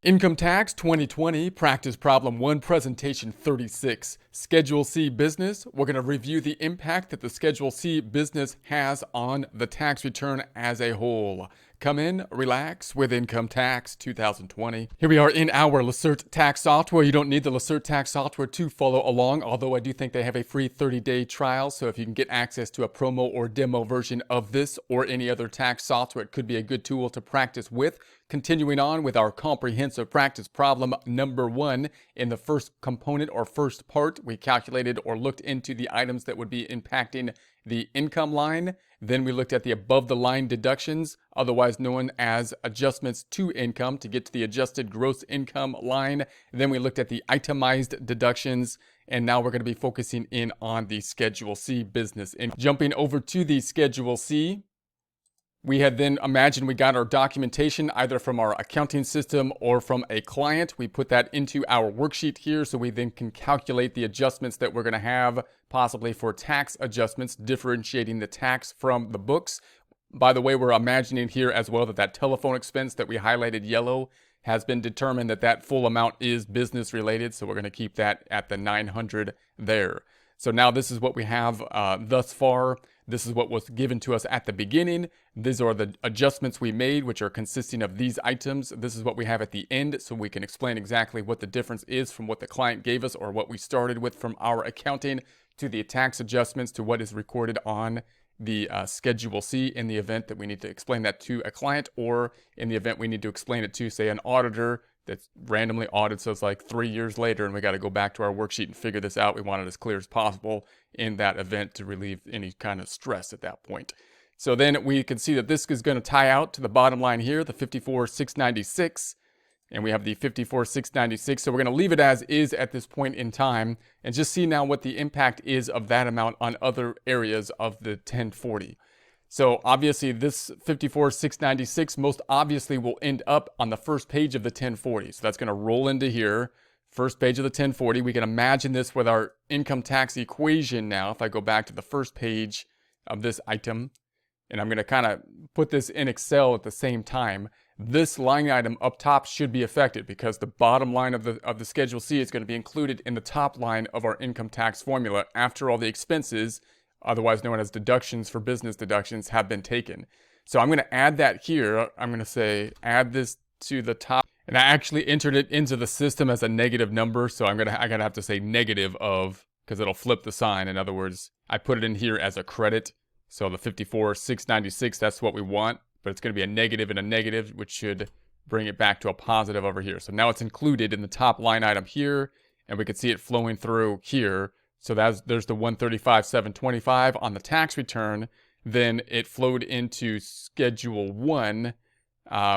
Income Tax 2020, Practice Problem 1, Presentation 36. Schedule C business. We're going to review the impact that the Schedule C business has on the tax return as a whole. Come in, relax with Income Tax 2020. Here we are in our Lacerte tax software. You don't need the Lacerte tax software to follow along, although I do think they have a free 30-day trial. So if you can get access to a promo or demo version of this or any other tax software, it could be a good tool to practice with. Continuing on with our comprehensive practice problem number 1. In the first component or first part, we calculated or looked into the items that would be impacting the income line. Then we looked at the above the line deductions, otherwise known as adjustments to income, to get to the adjusted gross income line. Then we looked at the itemized deductions. And now we're going to be focusing in on the Schedule C business. And jumping over to the Schedule C, we had then imagined we got our documentation either from our accounting system or from a client. We put that into our worksheet here so we then can calculate the adjustments that we're going to have, possibly for tax adjustments, differentiating the tax from the books. By the way, we're imagining here as well that that telephone expense that we highlighted yellow has been determined that that full amount is business related. So we're going to keep that at the 900 there. So now this is what we have thus far. This is what was given to us at the beginning. These are the adjustments we made, which are consisting of these items. This is what we have at the end, so we can explain exactly what the difference is from what the client gave us or what we started with from our accounting to the tax adjustments to what is recorded on the Schedule C in the event that we need to explain that to a client, or in the event we need to explain it to, say, an auditor that's randomly audits us like 3 years later and we got to go back to our worksheet and figure this out. We want it as clear as possible in that event to relieve any kind of stress at that point. So then we can see that this is going to tie out to the bottom line here, the 54,696, and we have the 54,696. So we're going to leave it as is at this point in time and just see now what the impact is of that amount on other areas of the 1040. So obviously this 54,696 most obviously will end up on the first page of the 1040. So that's going to roll into here, first page of the 1040. We can imagine this with our income tax equation now. If I go back to the first page of this item, and I'm going to kind of put this in Excel at the same time, this line item up top should be affected because the bottom line of the Schedule C is going to be included in the top line of our income tax formula after all the expenses, otherwise known as deductions for business deductions, have been taken. So I'm going to add that here. I'm going to say add this to the top, and I actually entered it into the system as a negative number. So I'm going to have to say negative of, because it'll flip the sign. In other words, I put it in here as a credit. So the 54,696, that's what we want, but it's going to be a negative and a negative, which should bring it back to a positive over here. So now it's included in the top line item here, and we can see it flowing through here. So there's the 135,725 on the tax return. Then it flowed into Schedule 1.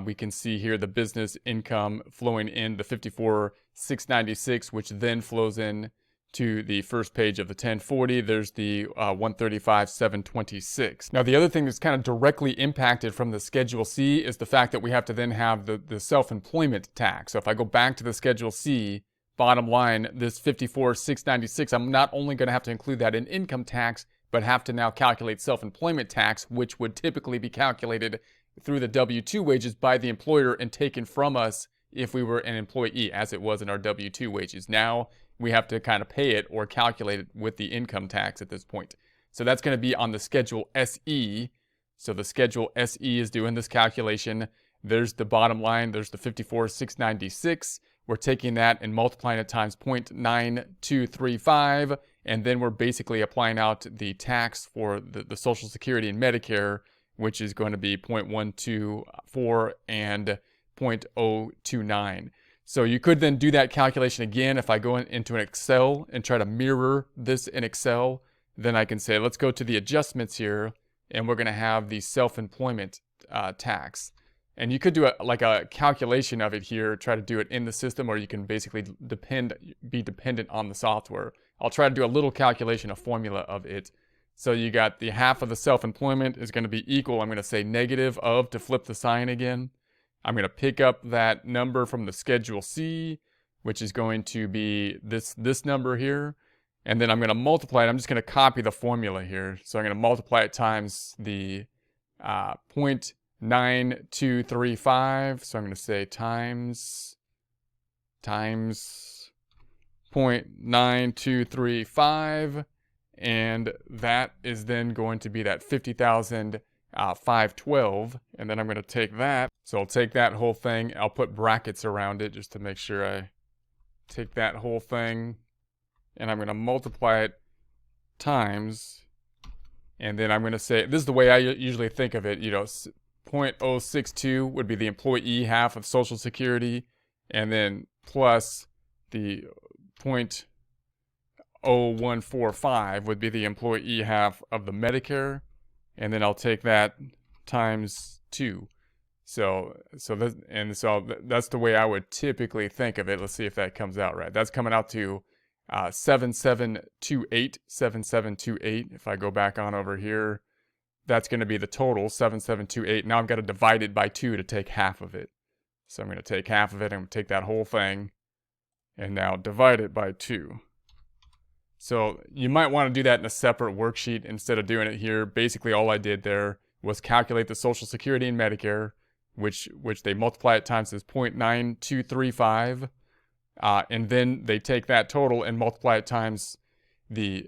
We can see here the business income flowing in the 54,696, which then flows in to the first page of the 1040. There's the 135,726. Now the other thing that's kind of directly impacted from the Schedule C is the fact that we have to then have the self-employment tax. So if I go back to the Schedule C, bottom line, this 54,696, I'm not only going to have to include that in income tax, but have to now calculate self-employment tax, which would typically be calculated through the W-2 wages by the employer and taken from us if we were an employee, as it was in our W-2 wages. Now we have to kind of pay it or calculate it with the income tax at this point. So that's going to be on the Schedule SE. So the Schedule SE is doing this calculation. There's the bottom line. There's the 54,696. We're taking that and multiplying it times 0.9235, and then we're basically applying out the tax for the Social Security and Medicare, which is going to be 0.124 and 0.029. So you could then do that calculation again. If I go into an Excel and try to mirror this in Excel, then I can say, let's go to the adjustments here, and we're going to have the self-employment tax. And you could do like a calculation of it here, try to do it in the system, or you can basically be dependent on the software. I'll try to do a little calculation, a formula of it. So you got the half of the self-employment is going to be equal, I'm going to say negative of, to flip the sign again. I'm going to pick up that number from the Schedule C, which is going to be this number here. And then I'm going to multiply it. I'm just going to copy the formula here. So I'm going to multiply it times the 0.9235. So I'm going to say times times 0.9235, and that is then going to be that 50,512, and then I'm going to take that. So I'll take that whole thing, I'll put brackets around it just to make sure I take that whole thing, and I'm going to multiply it times, and then I'm going to say, this is the way I usually think of it, 0.062 would be the employee half of Social Security, and then plus the 0.0145 would be the employee half of the Medicare, and then I'll take that times 2. So that's the way I would typically think of it. Let's see if that comes out right. That's coming out to 7728. If I go back on over here, that's going to be the total, 7728. Now I've got to divide it by 2 to take half of it. So I'm going to take half of it, I'm going to take that whole thing, and now divide it by 2. So you might want to do that in a separate worksheet instead of doing it here. Basically all I did there was calculate the Social Security and Medicare, which they multiply it times this 0.9235, and then they take that total and multiply it times the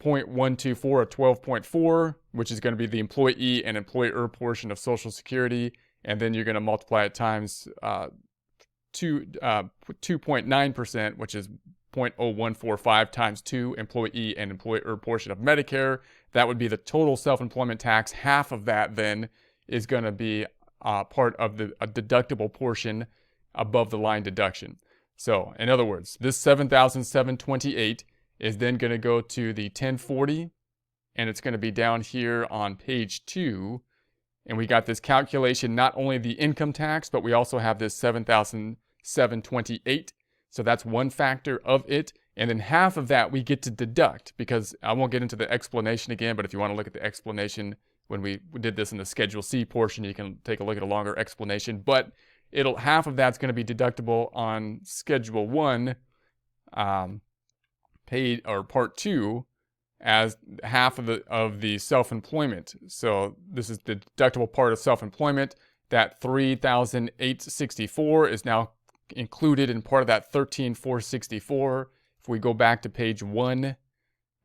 0.124 or 12.4, which is going to be the employee and employer portion of Social Security, and then you're going to multiply it times 2.9%, which is 0.0145 times 2, employee and employer portion of Medicare. That would be the total self-employment tax. Half of that then is going to be part of a deductible portion above the line deduction. So in other words, this $7,728 is then going to go to the 1040, and it's going to be down here on page 2. And we got this calculation, not only the income tax, but we also have this $7,728. So that's one factor of it. And then half of that we get to deduct, because I won't get into the explanation again, but if you want to look at the explanation when we did this in the Schedule C portion, you can take a look at a longer explanation. But half of that's going to be deductible on Schedule 1, paid, or Part 2, as half of the self-employment. So this is the deductible part of self-employment. That $3,864 is now included in part of that $13,464. If we go back to page 1,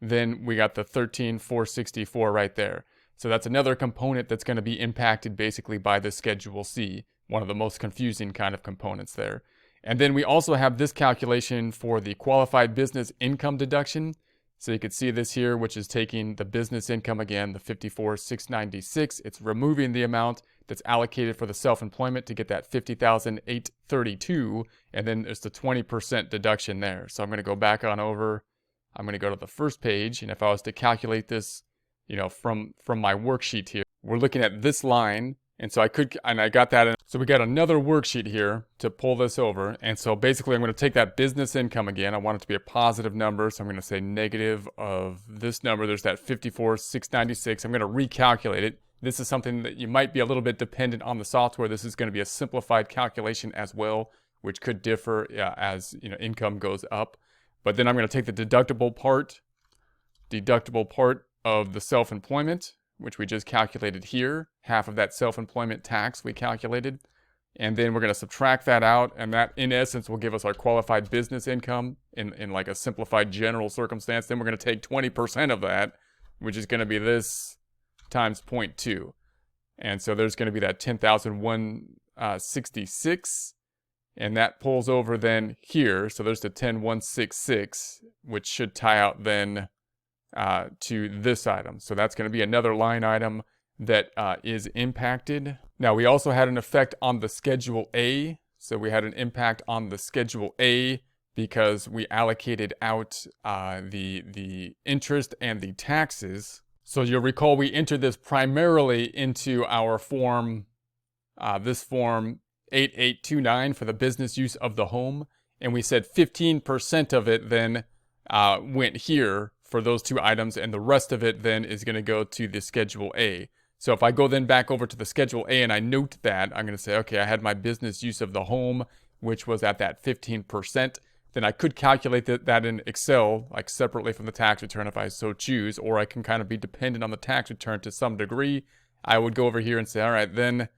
then we got the $13,464 right there. So that's another component that's going to be impacted basically by the Schedule C, one of the most confusing kind of components there. And then we also have this calculation for the qualified business income deduction. So you can see this here, which is taking the business income again, the $54,696. It's removing the amount that's allocated for the self-employment to get that $50,832, and then there's the 20% deduction there. So I'm going to go back on over. I'm going to go to the first page, and if I was to calculate this, from my worksheet here, we're looking at this line, and so I got that in. So we got another worksheet here to pull this over, and so basically I'm going to take that business income again. I want it to be a positive number, so I'm going to say negative of this number. There's that $54,696. I'm going to recalculate it. This is something that you might be a little bit dependent on the software. This is going to be a simplified calculation as well, which could differ as income goes up. But then I'm going to take the deductible part of the self-employment, which we just calculated here, half of that self-employment tax we calculated, and then we're going to subtract that out, and that in essence will give us our qualified business income in like a simplified general circumstance. Then we're going to take 20% of that, which is going to be this times 0.2, and so there's going to be that 10,166, and that pulls over then here, so there's the 10,166, which should tie out then to this item. So that's going to be another line item that is impacted. Now we also had an effect on the Schedule A. So we had an impact on the Schedule A because we allocated out the interest and the taxes. So you'll recall we entered this primarily into our form, this form 8829 for the business use of the home. And we said 15% of it then went here for those two items, and the rest of it then is going to go to the Schedule A. So if I go then back over to the Schedule A and I note that, I'm going to say, okay, I had my business use of the home, which was at that 15%. Then I could calculate that in Excel, like separately from the tax return if I so choose, or I can kind of be dependent on the tax return to some degree. I would go over here and say, all right, then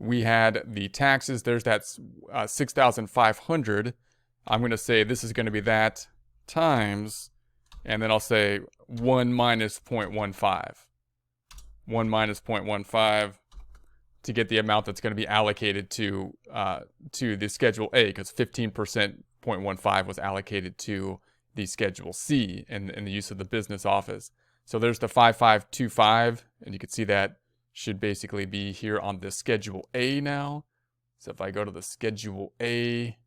we had the taxes. There's that $6,500. I'm going to say this is going to be that times, and then I'll say 1 minus 0.15. 1 minus 0.15 to get the amount that's going to be allocated to the Schedule A, because 15% 0.15 was allocated to the Schedule C in the use of the business office. So there's the 5525, and you can see that should basically be here on the Schedule A now. So if I go to the Schedule A,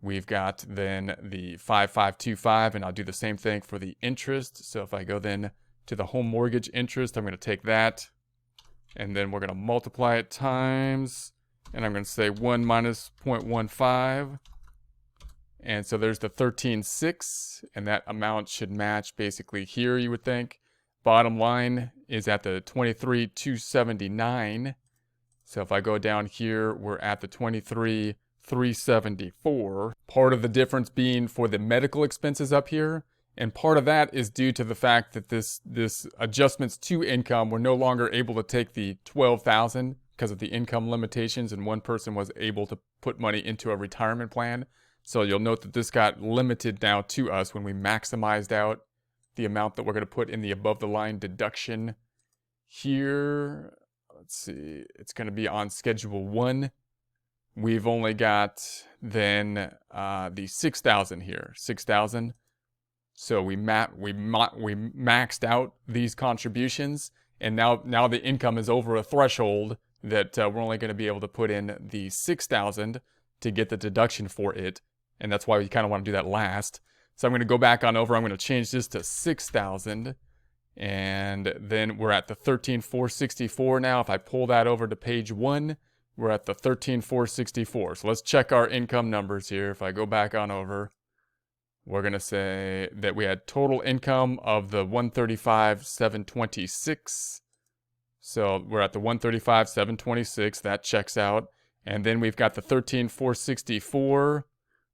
we've got then the 5525, and I'll do the same thing for the interest. So if I go then to the home mortgage interest, I'm going to take that, and then we're going to multiply it times, and I'm going to say 1 minus 0.15. And so there's the 13.6, and that amount should match basically here, you would think. Bottom line is at the 23,279. So if I go down here, we're at the 23,374. Part of the difference being for the medical expenses up here. And part of that is due to the fact that this adjustments to income, we're no longer able to take the 12,000 because of the income limitations, and one person was able to put money into a retirement plan. So you'll note that this got limited now to us when we maximized out the amount that we're going to put in the above the line deduction here. Let's see, it's going to be on Schedule 1. We've only got then the 6,000 here, 6,000. So we maxed out these contributions, and now the income is over a threshold that we're only going to be able to put in the 6,000 to get the deduction for it, and that's why we kind of want to do that last. So I'm going to go back on over. I'm going to change this to 6,000, and then we're at the 13,464 now. If I pull that over to page 1, we're at the 13,464. So let's check our income numbers here. If I go back on over, we're going to say that we had total income of the 135,726. So we're at the 135,726. That checks out. And then we've got the 13,464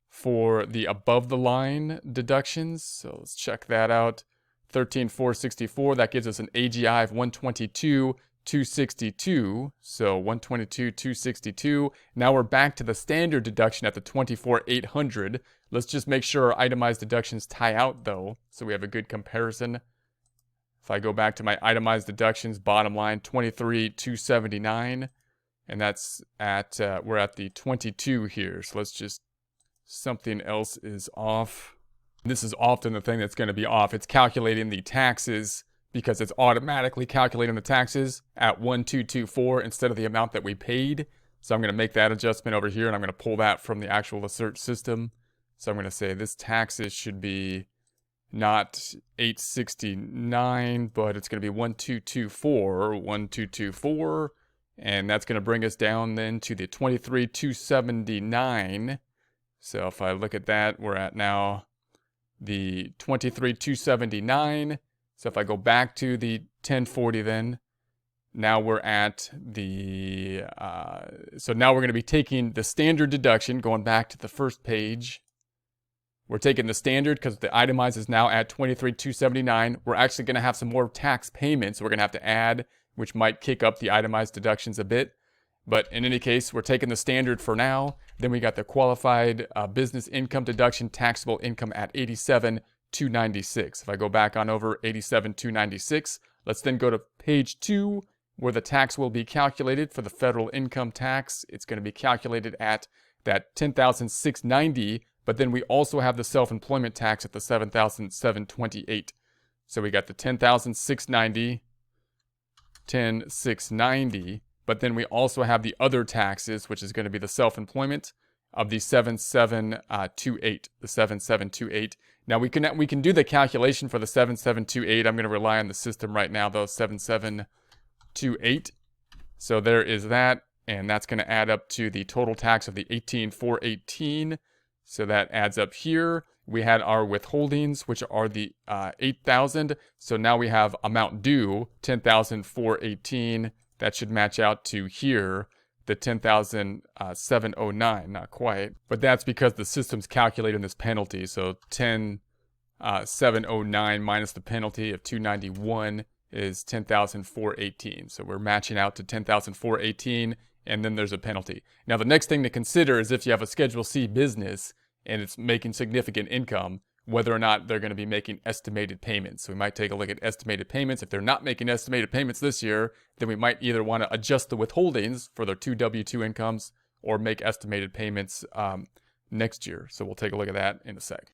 for the above the line deductions. So let's check that out. 13,464. That gives us an AGI of 122,262. So 122,262. Now we're back to the standard deduction at the 24,800. Let's just make sure our itemized deductions tie out though, so we have a good comparison. If I go back to my itemized deductions, bottom line 23,279, and that's at we're at the 22 here. So let's just, something else is off. This is often the thing that's going to be off. It's calculating the taxes, because it's automatically calculating the taxes at 1,224 instead of the amount that we paid. So I'm going to make that adjustment over here, and I'm going to pull that from the actual assert system. So I'm going to say this taxes should be not 869, but it's going to be 1,224, and that's going to bring us down then to the 23,279. So if I look at that, we're at now the 23,279. So if I go back to the 1040 then, now we're at the, so now we're going to be taking the standard deduction, going back to the first page. We're taking the standard because the itemized is now at 23,279. We're actually going to have some more tax payments we're going to have to add, which might kick up the itemized deductions a bit. But in any case, we're taking the standard for now. Then we got the qualified business income deduction, taxable income at 87,296. If I go back on over 87,296, let's then go to page 2, where the tax will be calculated for the federal income tax. It's going to be calculated at that 10,690, but then we also have the self-employment tax at the 7,728. So we got the 10,690, 10,690, but then we also have the other taxes, which is going to be the self-employment of the 7,728, the 7,728. Now we can do the calculation for the 7,728. I'm going to rely on the system right now, though, 7,728. So there is that, and that's going to add up to the total tax of the 18,418. So that adds up here. We had our withholdings, which are the 8,000. So now we have amount due, 10,418. That should match out to here, the 10,709. Not quite, but that's because the system's calculating this penalty. So 10,709 minus the penalty of 291 is 10,418. So we're matching out to 10,418, and then there's a penalty. Now, the next thing to consider is if you have a Schedule C business and it's making significant income, whether or not they're going to be making estimated payments. So we might take a look at estimated payments. If they're not making estimated payments this year, then we might either want to adjust the withholdings for their 2 W-2 incomes or make estimated payments next year. So we'll take a look at that in a sec.